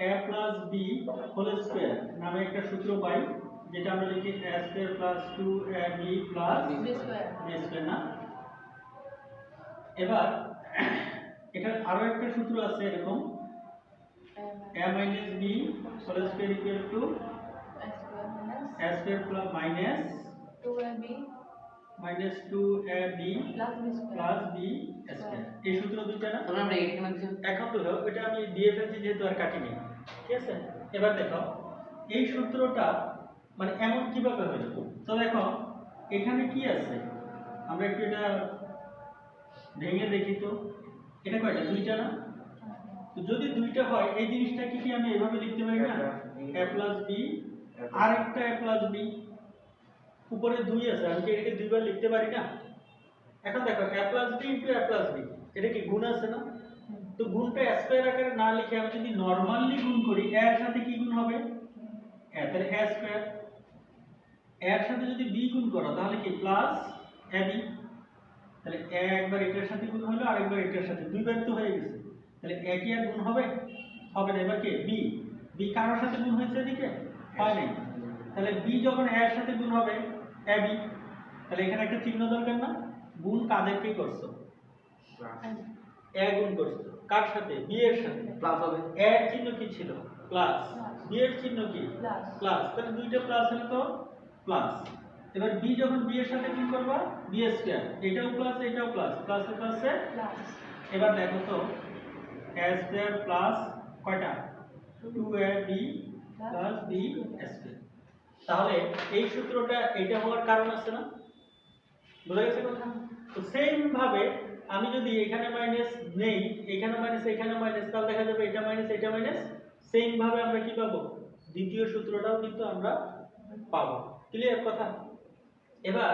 a plus b whole square নামে একটা সূত্র পাই, যেটা আমরা লিখি a square plus 2ab plus b square না। এবার এটার আরো একটা সূত্র আছে এরকম, a minus b whole square equal to a square plus minus 2ab plus b square. এই সূত্র দুটো না, তবে আমরা এখানে এখন তো এটা আমি দিয়ে ফেলছি যেহেতু আর কাটিনি, ঠিক আছে। এবার দেখো এই সূত্রটা মানে এমন কিভাবে হলো, তো দেখো এখানে কি আছে, আমরা একটু এটা ভেঙে দেখি তো। এটা কয়টা? দুইটা না? তো যদি দুইটা হয় এই জিনিসটা কি আমি এভাবে লিখতে পারি না, a প্লাস b আর একটা a প্লাস b, উপরে 2 আছে, আমি কি এটাকে দুইবার লিখতে পারি না? এখন দেখো a plus b into a plus b, এটা কি গুণ আছে না? তো গুণটা স্কয়ার আকারে না লিখে আমি যদি নরমালি গুণ করি, a এর সাথে কি গুণ হবে? a, তাহলে a স্কয়ার। a এর সাথে যদি b গুণ করো তাহলে কি প্লাস ab, তাহলে a একবার এটার সাথে গুণ হলো আর একবার এটার সাথে, দুইবার তো হয়ে গেছে, তাহলে a কি আর গুণ হবে? হবে না। এবার কি b, b কার সাথে গুণ হয়েছে এদিকে? হয় নাই। তাহলে b যখন a এর সাথে গুণ হবে ab, তাহলে এখানে একটা চিহ্ন দরকার না? গুণ কাদেরকে করছো? a গুণ করছো কার সাথে? b এর সাথে, প্লাস হবে। a এর চিহ্ন কি ছিল? প্লাস, b এর চিহ্ন কি? প্লাস, তাহলে দুইটা প্লাস হলে তো প্লাস। এবার b যখন b এর সাথে গুণ করবা b স্কয়ার, এটাও প্লাস এটাও প্লাস, প্লাসে প্লাসে প্লাস। এবার দেখো তো a স্কয়ার প্লাস কয়টা? 2ab plus b square. তাহলে এই সূত্রটা এইটা হওয়ার কারণ আছে না? বুঝা গেছে কথা? তো সেম ভাবে আমি যদি এখানে মাইনাস নেই, এখানে মাইনাস এখানে মাইনাস, তাহলে দেখা যাবে এটা মাইনাস এটা মাইনাস, সেম ভাবে আমরা কি পাবো? দ্বিতীয় সূত্রটাও কিন্তু আমরা পাবো। ক্লিয়ার কথা? এবার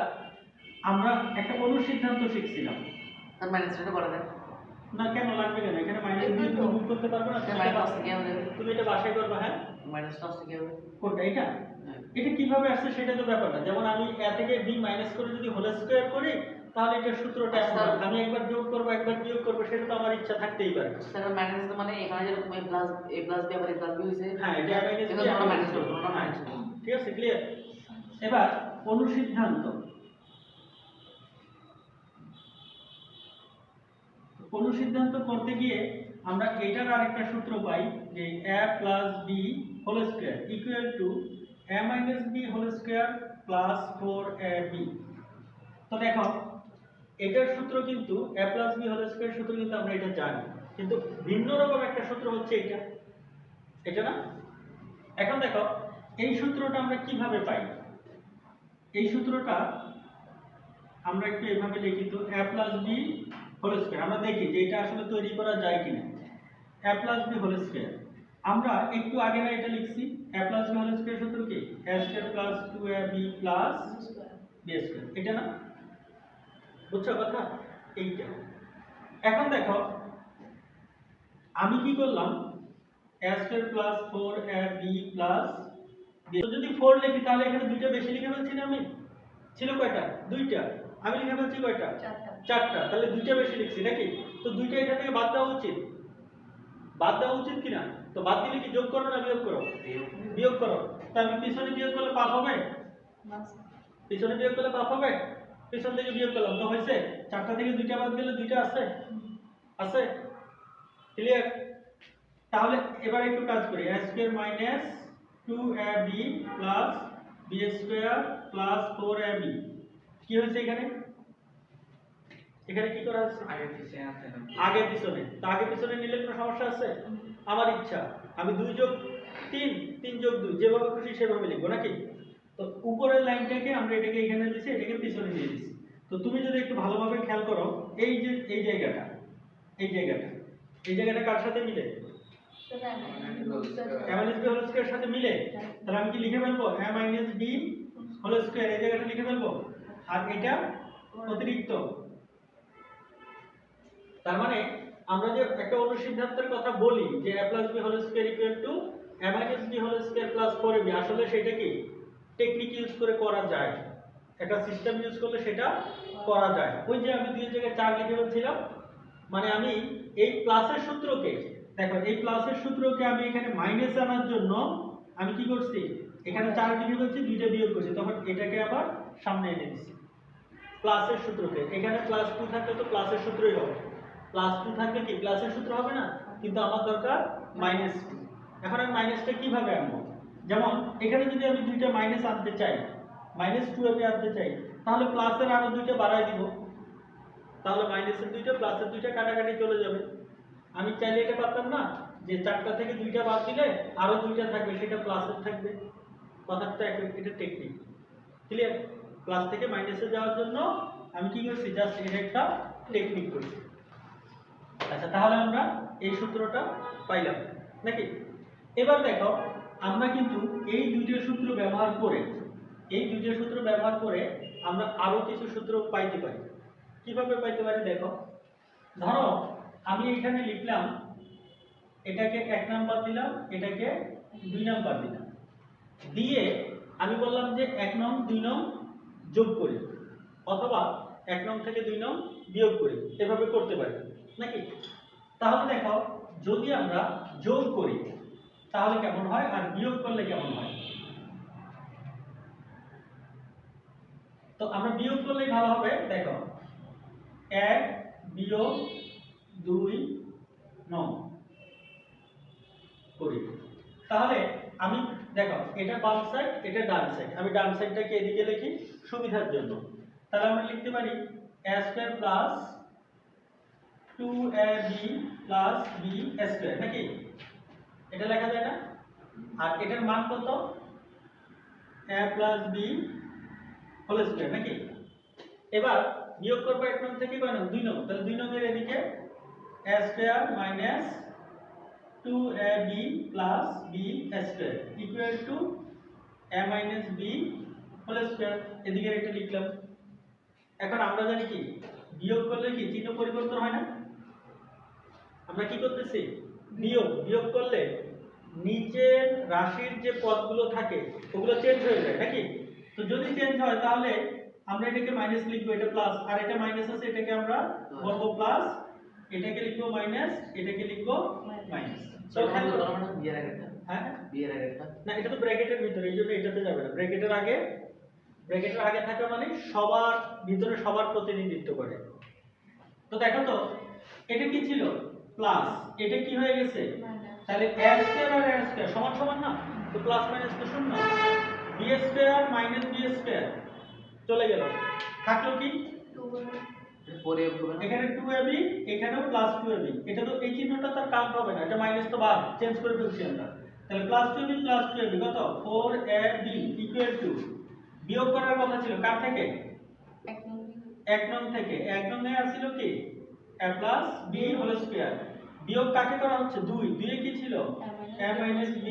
আমরা একটা অনুসিদ্ধান্ত শিখছিলাম, তার মাইনাসটা করে দেন না কেন লাগবে কেন? এখানে মাইনাস দিয়ে তুমি গুণ করতে পারবে না? মাইনাস কি হবে? তুমি এটা বাসায় করবে। হ্যাঁ, মাইনাসটা আসছে কি হবে? কোনটা? এটা এটা কিভাবে আসছে সেটা তো ব্যাপার না। যেমন আমি a থেকে b মাইনাস করে যদি হোল স্কয়ার করি, তাহলে এটা সূত্রটা এমন হবে। আমি একবার যোগ করব একবার বিয়োগ করব, সেটা তো আমার ইচ্ছা থাকতেই পারে। স্যার মাইনাস মানে এখানে যেরকম a প্লাস b আবার a প্লাস b হইছে, হ্যাঁ, এটা মাইনাস এটা আমরা মাইনাস করব, আমরা মাইনাস করব। ঠিক আছে, ক্লিয়ার? এবার অনুসিদ্ধান্ত, অনুসিদ্ধান্ত করতে গিয়ে আমরা এটার আরেকটা সূত্র পাই যে a plus b whole square equal to a minus b whole square plus 4ab। তো দেখো এটার সূত্র কিন্তু a plus b whole square সূত্র কিন্তু আমরা এটা জানি, কিন্তু ভিন্ন রকম একটা সূত্র হচ্ছে এটা, এটা না? এখন দেখো এই সূত্রটা আমরা কিভাবে পাই? এই সূত্রটা আমরা একটু এভাবে লিখি তো, a plus b whole square, আমরা দেখি যে এটা আসলে তৈরি করা যায় কিনা। a plus b whole square, আমরা একটু আগে না এটা লিখছি, a plus b whole square সূত্র কি? a square plus 2ab plus b square, এটা না? বুঝছো কথা? এইটা। এখন দেখো আমি কি করলাম, a square plus 4ab plus b, যদি 4 লিখি তাহলে এখানে দুইটা বেশি লিখে ফেলছি না আমি? ছিল কয়টা? দুইটা। আমি লিখে ফেলছি কয়টা? চারটা। তাহলে দুইটা বেশি লিখছি নাকি? তো দুইটা এখান থেকে বাদ দেওয়া উচিত, বাদ দেওয়া উচিত কিনা? তো বাদ দিলে কি যোগ করো না বিয়োগ করো? বিয়োগ করো। তাহলে পিছনে বিয়োগ করলে পাপ হবে? পিছনে বিয়োগ করলে পাপ হবে? পিছন থেকে বিয়োগ করলাম তো হয়েছে, চারটা থেকে দুইটা বাদ গেলে দুইটা আছে, আছে। ক্লিয়ার? তাহলে এবার একটু কাজ করি, a square minus 2ab plus b square plus 4ab কি হয়েছে এখানে? এখানে কি করা আছে? আগে পিছনে আছে না? আগে পিছনে। তো আগে পিছনে নিলে কোনো সমস্যা আছে? আমার ইচ্ছা, আমি 2 যোগ 3, 3 যোগ 2 যেভাবে খুশি সেভাবে লিখবো নাকি? তো উপরের লাইনটাকে আমরা এটাকে এখানে দিছি, এটাকে পিছনে দিয়ে দিছি। তো তুমি যদি একটু ভালোভাবে খেয়াল করো, এই যে এই জায়গাটা, এই জায়গাটা, এই জায়গাটা কার সাথে মিলে? a minus b whole square সাথে মিলে। তাহলে আমি কি লিখে ফেলবো? a minus b whole square, এই জায়গাটা লিখে ফেলবো, আর এটা অতিরিক্ত। তার মানে আমরা যে একটা অনুসিদ্ধান্তের কথা বলি যে a plus b whole square equal to a minus b whole square plus 4ab, আসলে সেটা কি টেকনিক ইউজ করে করা যায়, একটা সিস্টেম ইউজ করলে সেটা করা যায়। ওই যে আমি দুই জায়গায় 4 লিখে ফেলছিলাম, মানে আমি এই প্লাসের সূত্রকে দেখো এই প্লাসের সূত্রকে আমি এখানে মাইনাস আনার জন্য আমি কি করছি, এখানে 4 ডিগ্রি করছি, দুইটা বিয়োগ করছি, তখন এটাকে আবার সামনে এনে দিছি প্লাসের সূত্রকে। এখানে প্লাস 2 থাকলে তো প্লাসের সূত্রই হবে, প্লাস 2 থাকলে কি প্লাসের সূত্র হবে না, কিন্তু আমার দরকার মাইনাস 2। এখন আমি মাইনাসটা কিভাবে আনবো, যেমন এখানে যদি আমি দুইটা মাইনাস আনতে চাই, মাইনাস 2 আমি আনতে চাই, তাহলে প্লাসের আরো দুইটা বাড়াই দিব, তাহলে মাইনাসের দুইটা প্লাসের দুইটা কাটাকাটি চলে যাবে। আমি চাইলে এটা পারতাম না যে 4টা থেকে দুইটা বাদ দিলে আরো দুইটা থাকবে, সেটা প্লাসের থাকবে। কথাটা এটা টেকনিক ক্লিয়ার। প্লাস থেকে মাইনাসে যাওয়ার জন্য আমি কি করছি, জাস্ট এটা একটা টেকনিক করছি। আচ্ছা, তাহলে আমরা এই সূত্রটা পাইলাম নাকি। এবার দেখো আমরা কিন্তু এই দুইটা সূত্র ব্যবহার করে, এই দুইটা সূত্র ব্যবহার করে আমরা আরো কিছু সূত্র পাইতে পারি। কিভাবে পাইতে পারি দেখো, ধরো আমি এখানে লিখলাম, এটাকে 1 নাম্বার দিলাম, এটাকে 2 নাম্বার দিলাম, দিয়ে আমি বললাম যে 1 নং 2 নং যোগ করি, অথবা 1 নং থেকে 2 নং বিয়োগ করি, এভাবে করতে পারি নাকি। তাহলে দেখো যদি আমরা যোগ করি তাহলে কেমন হয়, আর বিয়োগ করলে কেমন হয়। তো আমরা বিয়োগ করলেই ভালো হবে। দেখো 1 বিয়োগ 2 9 করি, তাহলে আমি দেখো এটা বাম সাইড, এটা ডান সাইড, আমি ডান সাইডটাকে এদিকে লিখি সুবিধার জন্য। তাহলে আমরা লিখতে পারি a square plus 2ab plus b square নাকি, এটা লেখা যায় না। আর এটার মান কত, a plus b whole square নাকি। এবার বিয়োগ করব 1 নং থেকে কয় নং, 2 নং, তাহলে 2 নং এর এদিকে a square minus 2ab plus b square equal to a minus b whole square, এদিকে এটা লিখলাম। এখন আমরা জানি কি বিয়োগ করলে কি চিহ্ন পরিবর্তন হয় না, আমরা কি করতেছি বিয়োগ, বিয়োগ করলে নিচের রাশির যে পদগুলো থাকে ওগুলো চেঞ্জ হয়ে যায় নাকি। তো যদি চেঞ্জ হয় তাহলে আমরা এটাকে মাইনাস লিখবো, এটা প্লাস, আর এটা মাইনাস আছে এটাকে আমরা বলবো প্লাস, এটাকে লিখবো মাইনাস, এটাকে লিখবো মাইনাস। তো খেয়াল করো মানে বিয়ের আগেটা, হ্যাঁ বিয়ের আগেটা না, এটা তো ব্র্যাকেটের ভিতরে, এই জন্য এটাতে যাবে না। ব্র্যাকেটের আগে, ব্র্যাকেটের আগে থাকা মানে সবার ভিতরে সবার প্রতিনিধিত্ব করে। তো দেখো তো এটা কি ছিল প্লাস, এটা কি হয়ে গেছে, তাহলে a স্কয়ার আর a স্কয়ার সমান সমান না, তো প্লাস মাইনাস তো শূন্য, b square minus b square চলে গেল, থাকলো কি পরে হবে না, এখানে 2ab, এখানেও প্লাস 2ab, এটা তো এই চিহ্নটা তার কাউন্ট হবে না, এটা মাইনাস তো বাদ, চেঞ্জ করে ফেলছি আমরা। তাহলে প্লাস 2ab কত 4ab ইকুয়াল টু, বিয়োগ করার কথা ছিল কার থেকে, 1 নং থেকে। 1 নং এ আসছিল কি a plus b whole square, বিয়োগ কাকে করা হচ্ছে 2, 2 এ কি ছিল a minus b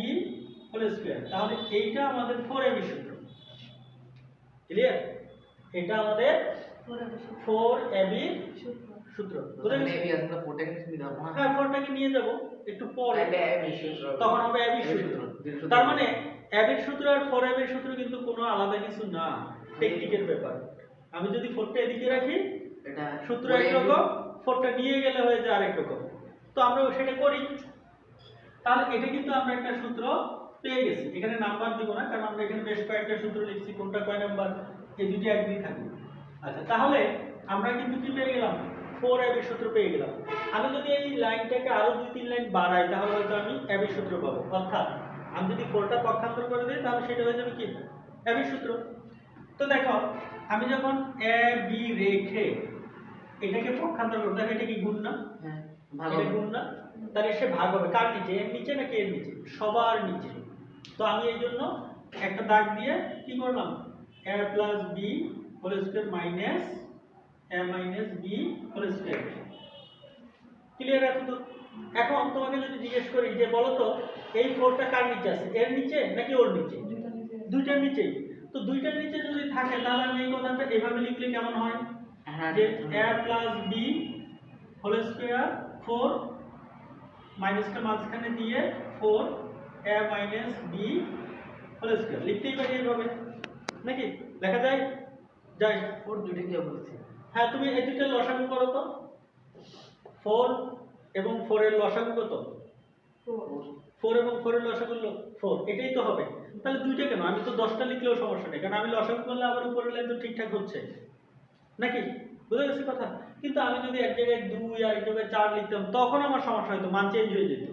whole square. তাহলে এইটা আমাদের 4ab সূত্র, ক্লিয়ার, এটা আমাদের 4ab সূত্র। বুঝে মানে গেছো? এই আসলে ফোরটাকে নিয়ে যাব না, হ্যাঁ 4টাকে নিয়ে যাব একটু পরে, তাহলে ab সূত্র, তখন হবে ab সূত্র। তার মানে ab এর সূত্র আর 4ab এর সূত্র কিন্তু কোনো আলাদা কিছু না, টেকনিকের ব্যাপার। আমি যদি 4টা এদিকে রাখি এটা সূত্র একরকম, 4টা নিয়ে গেলে হয়ে যায় আরেক রকম, তো আমরা সেটা করি। তাহলে এটা কিন্তু আমরা একটা সূত্র পেয়ে গেছি, এখানে নাম্বার দিব না কারণ আমরা এখানে বেশ কয়েকটা সূত্র লিখছি, কোনটা কয় নাম্বার এই দুটি একদিন থাকবে। আচ্ছা, তাহলে আমরা কিন্তু কি পেয়ে গেলাম, 4ab এর সূত্র পেয়ে গেলাম। আমি যদি এই লাইনটাকে আরো 2-3 লাইন বাড়াই তাহলে হয়তো আমি ab এর সূত্র পাবো, অর্থাৎ আমি যদি 4টা পক্ষান্তর করে দিই তাহলে সেটা হয়ে যাবে কি ab এর সূত্র। তো দেখো আমি যখন ab রেখে এটাকে পক্ষান্তর করব, দেখো এটা কি গুণ না, হ্যাঁ ভাগ এটা হবে, গুণ না, তাহলে সে ভাগ হবে কার নিচে, এর নিচে নাকি এর নিচে, সবার নিচে। তো আমি এই জন্য একটা দাগ দিয়ে কি করলাম, a plus b whole square minus a minus b whole square, clear আছে তো। এখন তোমাকে যদি জিজ্ঞেস করি যে বলো তো এই 4টা কার নিচে আছে, এর নিচে নাকি ওর নিচে, দুইটার নিচে। তো দুইটার নিচে যদি থাকে তাহলে আমি এই কথাটা এভাবে লিখলে কেমন হয়, হ্যাঁ যে a plus b whole square 4 মাইনাসটা মাঝখানে দিয়ে 4 a minus b whole square লিখতেই পারি এইভাবে নাকি, লেখা যায় যায়। ফোর দুইটা কি বলছি, হ্যাঁ তুমি এই দুইটা লসাগু করো তো, 4 এবং 4 এর লসাগু কত 4 এবং 4 এর লসাগু 4, এটাই তো হবে। তাহলে দুইটা কেন? আমি তো 10টা লিখলেও সমস্যা নেই, কারণ আমি লসাগু করলে আবার উপরের লাইন তো ঠিকঠাক হচ্ছে নাকি? বুঝা গেছে কথা? কিন্তু আমি যদি এক জায়গায় 2 আর এক জায়গায় 4 লিখতাম তখন আমার সমস্যা হতো, মান চেঞ্জ হয়ে যেত।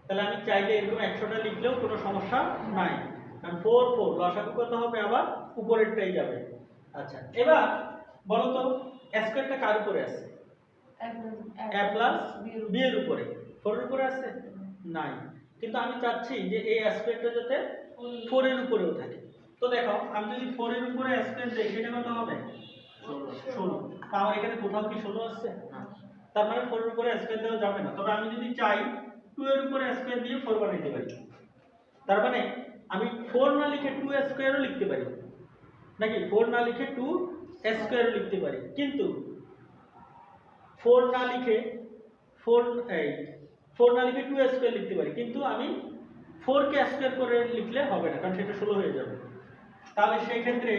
তাহলে আমি চাইলে এরকম 100টা লিখলেও কোনো সমস্যা নাই, কারণ 4 4 লসাগু কত হবে, আবার উপরেরটাই যাবে। আচ্ছা, এবার বলো তো স্কয়ারটা কার উপরে আছে? a প্লাস b এর উপরে। 4 এর উপরে আছে? নাই। কিন্তু আমি চাচ্ছি যে এই স্কয়ারটা যাতে 4 এর উপরেও থাকে। তো দেখো আমি যদি 4 এর উপরে স্কয়ার দেই সেটা কত হবে? 16। তা আমার এখানে কোথাও কি 16 আছে? তার মানে 4 এর উপরে স্কয়ার দেওয়া যাবে না। তবে আমি যদি চাই 2 এর উপরে স্কয়ার দিয়ে 4 বানাইতে পারি। তার মানে আমি 4 না লিখে 2 স্কয়ারও লিখতে পারি নাকি? 4 না লিখে 2 স্কয়ারও লিখতে পারি, কিন্তু 4 না লিখে 4 এই 4 না লিখে 2 স্কয়ার লিখতে পারি, কিন্তু আমি 4 কে স্কয়ার করে লিখলে হবে না, কারণ সেটা 16 হয়ে যাবে। তাহলে সেই ক্ষেত্রে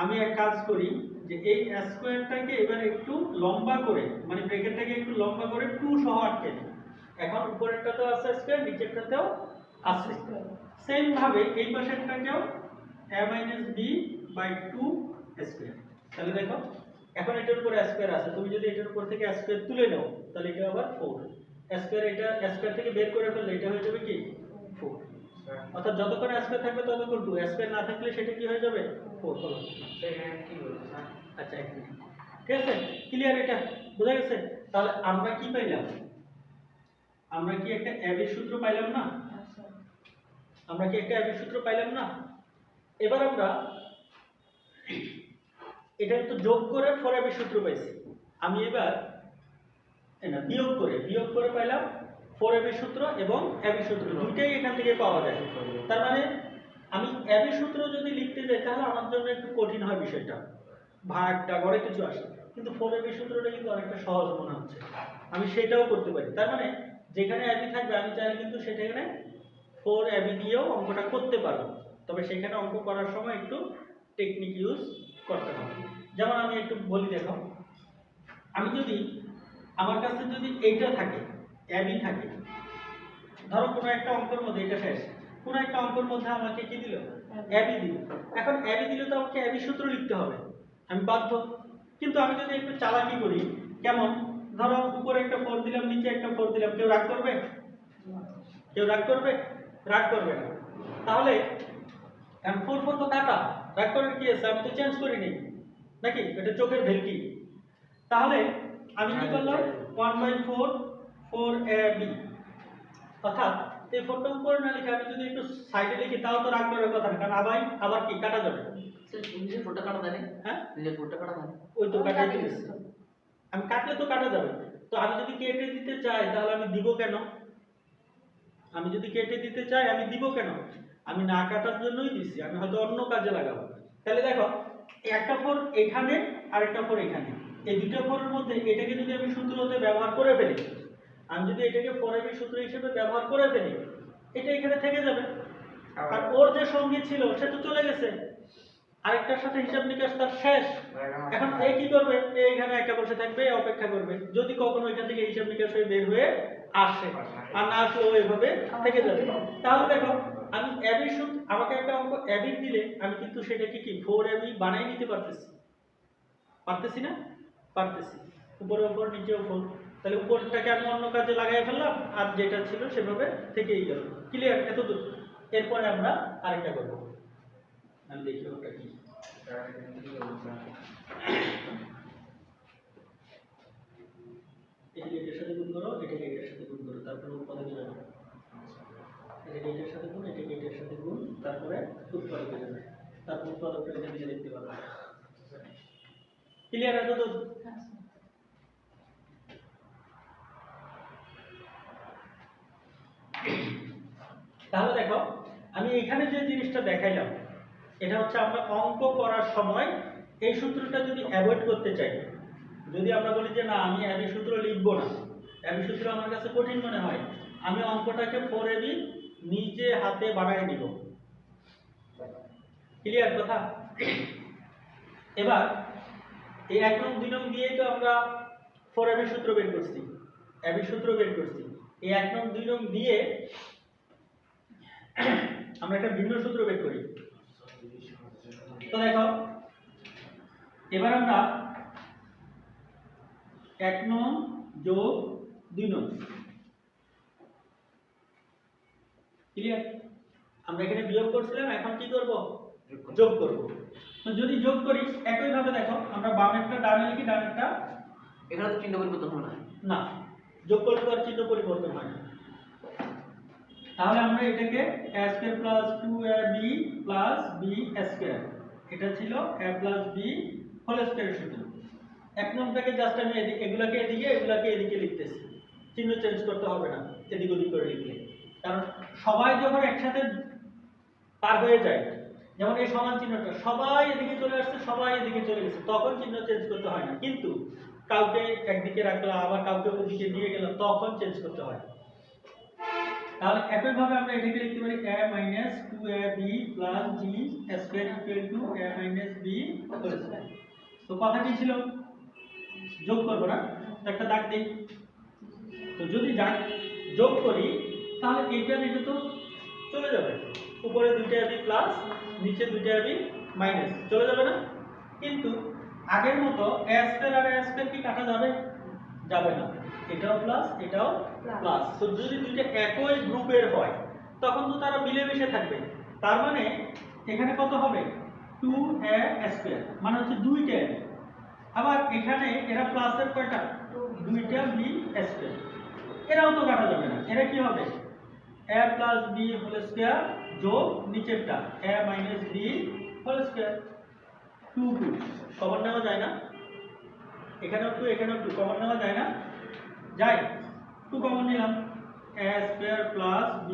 আমি এক কাজ করি যে এই স্কয়ারটাকে এবার একটু লম্বা করে, মানে ব্র্যাকেটটাকে একটু লম্বা করে 2 সহ আটকে দিই। এখন উপরেরটাতেও আছে স্কয়ার, নিচেরটাতেও আছে। সেম ভাবে এই পাশেরটাকেও a - b / 2 স্কয়ার। তাহলে দেখো এখন এটার উপরে স্কয়ার আছে, তুমি যদি এটার উপর থেকে স্কয়ার তুলে নাও তাহলে এটা আবার 4 স্কয়ার, এটা স্কয়ার থেকে বের করে ফেললে এটা হয়ে যাবে কি 4। অর্থাৎ যতক্ষণ স্কয়ার থাকবে ততক্ষণ 2, স্কয়ার না থাকলে সেটা কি হয়ে যাবে 4 হলো। এখানে কি বলছো স্যার? আচ্ছা এক মিনিট, ঠিক আছে, ক্লিয়ার? এটা বোঝা গেছে? তাহলে আমরা কি পাইলাম? আমরা কি একটা অ্যাবির সূত্র পাইলাম না? আমরা কি একটা অ্যাবির সূত্র পাইলাম না? এবার আমরা এটা তো যোগ করে 4 অ্যাবির সূত্র পাইছি। আমি এবার না বিয়োগ করে পাইলাম 4 অ্যাবির সূত্র এবং অ্যাবির সূত্র, দুইটাই এখান থেকে পাওয়া যায়। তার মানে আমি অ্যাবির সূত্র যদি লিখতে যাই তাহলে আমার জন্য একটু কঠিন হয় বিষয়টা, ভাগটা গড়ে কিছু আসে, কিন্তু 4 অ্যাবির সূত্রটা কিন্তু অনেকটা সহজ মনে হচ্ছে, আমি সেটাও করতে পারি। তার মানে যেখানে অ্যাবি থাকবে আমি চাইলে কিন্তু সেখানে 4 অ্যাবি দিয়েও অঙ্কটা করতে পারবো, তবে সেখানে অঙ্ক করার সময় একটু টেকনিক ইউজ করতে হবে। যেমন আমি একটু বলি, দেখো আমি যদি আমার কাছে যদি এইটা থাকে, অ্যাবি থাকে, ধরো কোনো একটা অঙ্কের মধ্যে, এটা শেষ, কোনো একটা অঙ্কের মধ্যে আমাকে কি দিল, অ্যাবি দিল। এখন অ্যাবি দিলে তো আমাকে অ্যাবি সূত্র লিখতে হবে, আমি বাধ্য। কিন্তু আমি যদি একটু চালাকি করি, কেমন, ধরো উপরে একটা 4 দিলাম, নিচে একটা 4 দিলাম, কেউ রাগ করবে? কেউ রাগ করবে? রাগ করবে না। তাহলে 4 4 তো কাটা, রাগ করার কি আছে? আমি তো চেঞ্জ করিনি নাকি? এটা চোখের ভেলকি। তাহলে আমি কি করলাম, 1/4 4ab, অর্থাৎ এই 4টা উপরে না লিখে আমি যদি একটু সাইডে লিখি তাও তো রাগ করার কথা না, কারণ আবার কি কাটা যাবে? স্যার নিজের ফোটো কাটা দেন? হ্যাঁ, নিজের ফোটো কাটা দেন? ওই তো কাটাই দিয়েছি, আমি কাটলে তো কাটা যাবে। তো আমি যদি কেটে দিতে চাই তাহলে আমি দিব কেন? আমি যদি কেটে দিতে চাই আমি দিব কেন? আমি না কাটার জন্যই দিছি, আমি হয়তো অন্য কাজে লাগাবো। তাহলে দেখো একটা 4 এখানে আর একটা 4 এখানে, এই দুটো 4 এর মধ্যে এটাকে যদি আমি সূত্রতে ব্যবহার করে ফেলি, আমি যদি এটাকে 4 এর সূত্র হিসেবে ব্যবহার করে ফেলি, এটা এখানে থেকে যাবে। আর ওর যে সঙ্গী ছিল সে তো চলে গেছে, আরেকটার সাথে হিসাব নিকাশ তার শেষ। এখন এ কি করবে? এইখানে একা বসে থাকবে, অপেক্ষা করবে, যদি কখনো এখান থেকে হিসাব নিকাশ হয়ে বের হয়ে আসে, আর না আসলে এইভাবে থেকে যাবে। তাহলে দেখো আমি অ্যাবির সূত্র, আমাকে একটা অঙ্ক অ্যাবির দিলে আমি কিন্তু সেটাকে কি 4 অ্যাবি বানাই নিতে পারতেছি, পারতেছি না? পারতেছি। উপরে উপর নিচে উপর, তাহলে উপরটাকে আমি অন্য কাজে লাগাই ফেললাম, আর যেটা ছিল সেভাবে থেকেই গেল। ক্লিয়ার এতদূর? এরপরে আমরা আরেকটা করব, আমি দেখি ওটা কি। এটাকে এটার সাথে গুণ করো, এটাকে এটার সাথে গুণ করো, তারপরে উৎপাদকে যাবে। এটাকে এটার সাথে গুণ, এটাকে এটার সাথে গুণ, তারপরে উৎপাদকে যাবে, তারপর উৎপাদকটা এখান থেকে দেখতে পারবে। ক্লিয়ার এতদূর? তাহলে দেখো আমি এখানে যে জিনিসটা দেখাইলাম, এটা হচ্ছে আমরা অঙ্ক করার সময় এই সূত্রটা যদি অ্যাভয়েড করতে চাই, যদি আমরা বলি যে না আমি অ্যাবি সূত্র লিখবো না, অ্যাবি সূত্র আমার কাছে কঠিন মনে হয়, আমি অঙ্কটাকে 4ab নিজে হাতে বানায় নিব। ক্লিয়ার কথা? এবার এই 1 নং 2 নং দিয়েই তো আমরা 4ab সূত্র বের করছি, অ্যাবি সূত্র বের করছি। এই 1 নং 2 নং দিয়ে আমরা একটা ভিন্ন সূত্র বের করি। তো দেখো এবার আমরা 1 নং যোগ 2 নং ক্লিয়ার। আমরা এখানে বিয়োগ করছিলাম, এখন কি করব? যোগ করব। তো যদি যোগ করি একই ভাবে দেখো, আমরা বামেরটা ডানে লিখি, ডানেরটা এখানে তো চিহ্ন পরিবর্তন হবে না। না, যোগ করলে তো আর চিহ্ন পরিবর্তন হয় না। তাহলে আমরা এটাকে a square plus 2ab plus b square, এটা ছিল a প্লাস b হোল স্কয়ারের সূত্র। এক নম্বরটাকে জাস্ট আমি এগুলাকে এদিকে লিখতেছি, চিহ্ন চেঞ্জ করতে হবে না এদিক ওদিক করে লিখলে, কারণ সবাই যখন একসাথে পার হয়ে যায়, যেমন এই সমান চিহ্নটা সবাই এদিকে চলে আসছে, সবাই এদিকে চলে গেছে, তখন চিহ্ন চেঞ্জ করতে হয় না। কিন্তু কাউকে একদিকে রাখলাম আবার কাউকে ওদিকে নিয়ে গেলাম, তখন চেঞ্জ করতে হয়। তাহলে একই ভাবে আমরা এটাকে লিখতে পারি a - 2ab + b square = a - b whole square. তো কথা কি ছিল? যোগ করব না, তো একটা দাগ দেই। তো যদি যোগ করি তাহলে এটা তো চলে যাবে, উপরে 2ab প্লাস নিচে 2ab মাইনাস চলে যাবে না। কিন্তু আগের মতো a স্কয়ার আর a স্কয়ার কি কাটা যাবে? যাবে না, এটাও প্লাস এটাও প্লাস। তো যদি দুইটা একই গ্রুপের হয় তখন তো তারা মিলেমিশে থাকবে। তার মানে এখানে কত হবে? 2a স্কয়ার, মানে হচ্ছে 2টা। আবার এখানে এরা প্লাসের কয়টা? 2টা b স্কয়ার, এরাও তো কাটা যাবে না। এরা কি হবে? a + b হোল স্কয়ার যোগ নিচেরটা a - b whole square. 2 2 common নেওয়া যায় না, এখানেও 2 এখানেও 2 কমন নেওয়া যায় না, যায়। 2 কমন নিলাম, a square plus b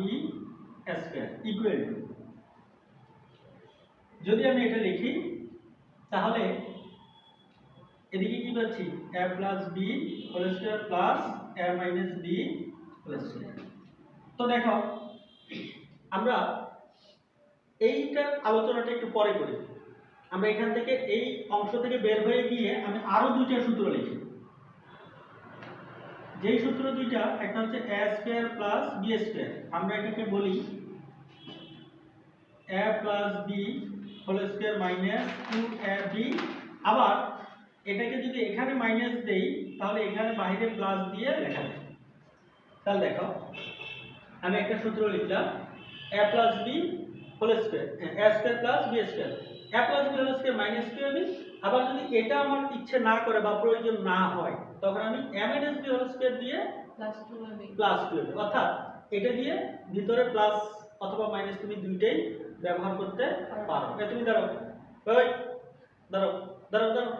square equal to, যদি আমি এটা লিখি তাহলে এদিকে কি পাচ্ছি? a plus b whole square plus a minus b whole square. তো দেখো আমরা এইটার আলোচনাটা একটু পরে করি। আমরা এখান থেকে এই অংশ থেকে বের হয়ে গিয়ে আমি আরো দুইটা সূত্র লিখি। যেই সূত্র দুইটা, একটা হচ্ছে a square plus b square, আমরা এটাকে বলি a plus b whole square minus 2ab। আবার এটাকে যদি এখানে মাইনাস দেই তাহলে এখানে বাইরে প্লাস দিয়ে লেখা যায়। তাহলে দেখো আমি একটা সূত্র লিখলাম a plus b whole square, a square plus b square, a plus b whole square minus 2ab। আবার যদি এটা আমার ইচ্ছে না করে বা প্রয়োজন না হয় তখন আমি a minus b whole square দিয়ে প্লাস 2ab, অর্থাৎ এটা দিয়ে ভিতরে প্লাস অথবা মাইনাস তুমি দুইটাই ব্যবহার করতে পারো। তুমি দাঁড়াও, ওই দাঁড়াও দাঁড়াও দাঁড়াও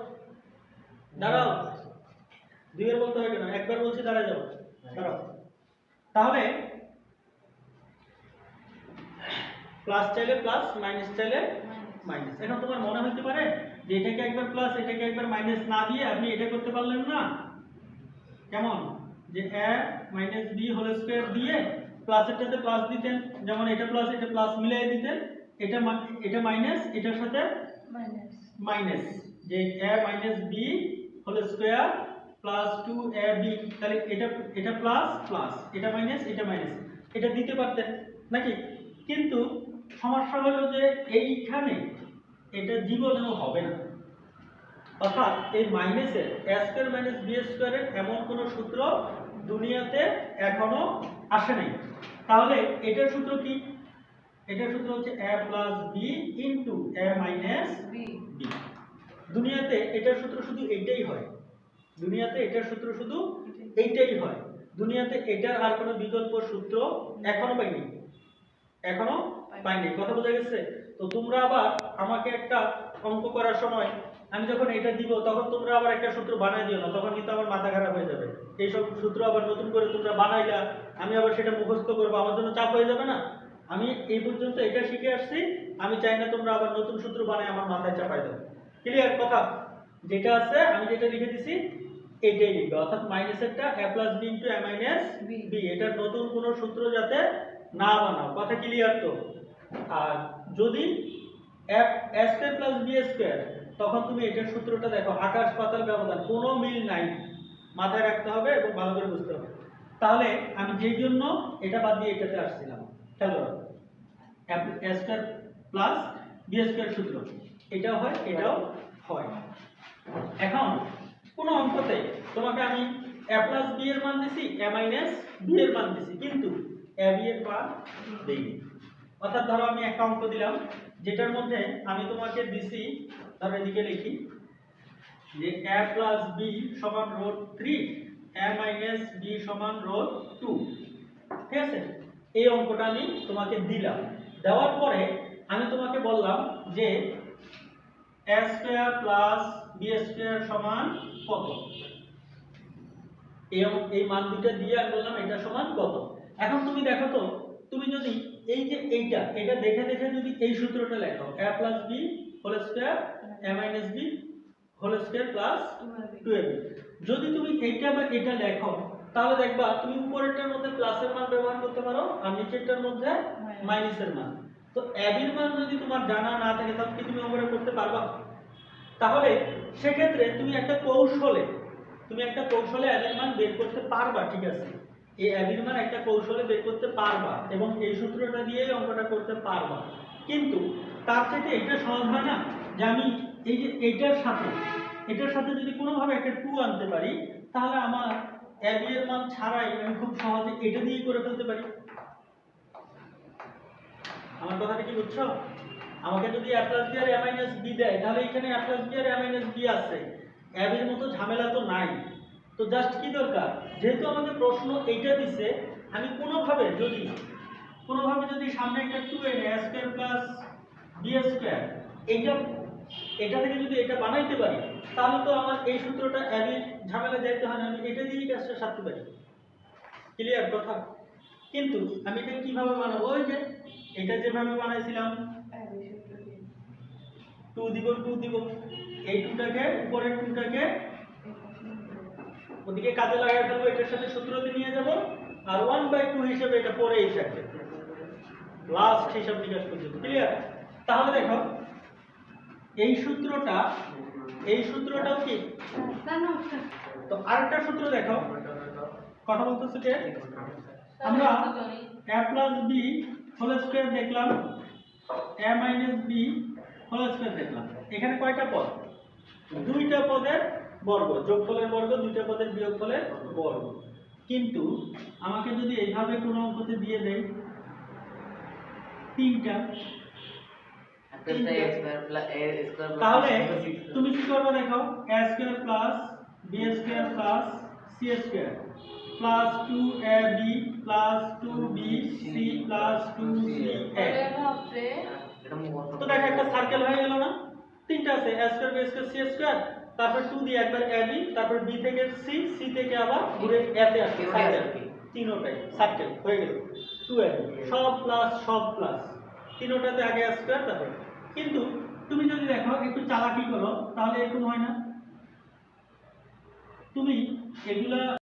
দাঁড়াও, দুইবার বলতে হয় কেন? একবার বলছি দাঁড়ায় যাও, দাঁড়াও। তাহলে প্লাস চাইলে প্লাস, মাইনাস চাইলে মাইনাস। এখন তোমার মনে হতে পারে যে এটাকে একবার প্লাস এটাকে একবার মাইনাস না দিয়ে আপনি এটা করতে পারলেন না, কেমন? যে a minus b whole square দিয়ে প্লাসেরটাতে প্লাস দিতেন, যেমন এটা প্লাস এটা প্লাস মিলিয়ে দিতেন, এটা মাইনাস এটার সাথে মাইনাস, যে a minus b whole square plus 2ab, তাহলে এটা প্লাস প্লাস এটা মাইনাস এটা দিতে পারতেন নাকি? কিন্তু সমস্যা হলো যে এইখানে এটা জীবনেও হবে না, অর্থাৎ এই মাইনাসের a স্কয়ার মাইনাস b স্কয়ারের এমন কোনো সূত্র দুনিয়াতে এখনো আসে নাই। তাহলে এটার সূত্র কি? এটার সূত্র হচ্ছে a plus b into a minus b। দুনিয়াতে এটার সূত্র শুধু এইটাই হয়, দুনিয়াতে এটার সূত্র শুধু এইটাই হয়, দুনিয়াতে এটার আর কোনো বিকল্প সূত্র এখনো পাইনি, এখনো পাইনি। কথা বোঝা গেছে? তো তোমরা আবার আমাকে একটা অঙ্ক করার সময় আমি যখন এটা দিব তখন তোমরা আবার একটা সূত্র বানাই দিও না, তখন কিন্তু আমার মাথা খারাপ হয়ে যাবে। এইসব সূত্র আবার নতুন করে তোমরা বানাইলা, আমি আবার সেটা মুখস্থ করবো, আমার জন্য চাপ হয়ে যাবে না? আমি এই পর্যন্ত এটা শিখে আসছি, আমি চাই না তোমরা আবার নতুন সূত্র বানাই আমার মাথায় চাপাই দাও। ক্লিয়ার কথা? যেটা আছে আমি যেটা লিখে দিছি এইটাই লিখবে, অর্থাৎ মাইনাসেরটা a plus b into a minus b, এটার নতুন কোনো সূত্র যাতে না বানাও। কথা ক্লিয়ার তো? আর যদি a square plus b square, তখন তুমি এটার সূত্রটা দেখো, আকাশ পাতাল ব্যবধান, কোনো মিল নাই, মাথায় রাখতে হবে এবং ভালো করে বুঝতে হবে। তাহলে আমি যেই জন্য এটা বাদ দিয়ে এটাতে আসছিলাম, খেয়াল করো a square plus b square সূত্র, এটাও হয় এটাও হয়। এখন কোন অঙ্কতে তোমাকে আমি a প্লাস b এর মান দিছি, a মাইনাস b এর মান দিছি, কিন্তু a b এর মান দেইনি। অর্থাৎ ধরো আমি একটা অঙ্ক দিলাম যেটার মধ্যে আমি তোমাকে দিছি, ধরো এদিকে লিখি যে a প্লাস b সমান রুট 3, a মাইনাস b সমান রুট 2, ঠিক আছে? এই অঙ্কটা আমি তোমাকে দিলাম, দেওয়ার পরে আমি তোমাকে বললাম যে a square plus b square সমান কত, এই মান দুটো দিয়ে আমি বললাম এটা সমান কত। এখন তুমি দেখো তো, তুমি যদি এই যে এটা দেখে দেখে যদি এই সূত্রটা লেখো a plus b whole square a minus b whole square plus 2ab, যদি তুমি এইটা বা এটা লেখো তাহলে দেখবা তুমি উপরেরটার মধ্যে প্লাসের মান ব্যবহার করতে পারো আর নিচেরটার মধ্যে মাইনাসের মান। তো ab এর মান যদি তোমার জানা না থাকে তাহলে কি তুমি অঙ্কটা করতে পারবা? তাহলে সেক্ষেত্রে তুমি একটা কৌশলে ab এর মান বের করতে পারবা, ঠিক আছে? এই ab এর মান একটা কৌশলে বের করতে পারবা এবং এই সূত্রটা দিয়েই অঙ্কটা করতে পারবা। কিন্তু তার থেকে এটা সহজ হয় না যে আমি এই যে এটার সাথে যদি কোনোভাবে একটা 2 আনতে পারি, তাহলে আমার ab এর মান ছাড়াই আমি খুব সহজে এটা দিয়ে করে ফেলতে পারি। আমার কথাটা কি বুঝছো? আমাকে যদি a প্লাস b আর a মাইনাস b দেয়, তাহলে এখানে a প্লাস b আর a মাইনাস b আছে, ab এর মতো ঝামেলা তো নাই। তো জাস্ট কি দরকার, যেহেতু আমাকে প্রশ্ন এইটা দিছে, আমি কোনোভাবে যদি সামনে একটা 2 এনে a square plus b square এটা থেকে যদি এটা বানাইতে পারি, তাহলে তো আমার এই সূত্রটা ab এর ঝামেলা যাইতে হয় না, আমি এটা দিয়েই কাজটা সারতে পারি। ক্লিয়ার কথা? কিন্তু আমি এটা কিভাবে বানাবো? ওই যে এটা যেভাবে বানাইছিলাম, 2 দিব, এই 2টাকে উপরের 2টাকে ওদিকে কাজে লাগাই ফেলবো, এটার সাথে সূত্রতে নিয়ে যাব আর 1/2 হিসেবে এটা পরেই থাকবে লাস্ট হিসাব নিকাশ পর্যন্ত। ক্লিয়ার? তাহলে দেখো এই সূত্রটাও কি, তো আরেকটা সূত্র দেখো, কথা বলতেছে যে আমরা a plus b whole square দেখলাম, a minus b whole square দেখলাম, এখানে কয়টা পদ? দুইটা পদের বর্গ, যোগফলের বর্গ, দুইটা পদের বিয়োগফলের বর্গ। কিন্তু আমাকে যদি এইভাবে কোনো অঙ্কতে দিয়ে দেয় তিনটা, তাহলে তুমি কি করবে দেখো, a square plus b square plus c square plus 2ab plus 2bc plus 2ca। তো দেখো একটা সার্কেল হয়ে গেল না? তিনটা আছে, a square b square c square, তারপর 2 দিয়ে একবার ab, তারপর b থেকে c থেকে আবার ঘুরে a তে আসছে, সার্কেল তিনটাই সার্কেল হয়ে গেল 2ab, সব প্লাস তিনটাতে আগে a স্কয়ার তারপর। কিন্তু তুমি যদি দেখো একটু চালাকি করো তাহলে এরকম হয় না? তুমি এগুলা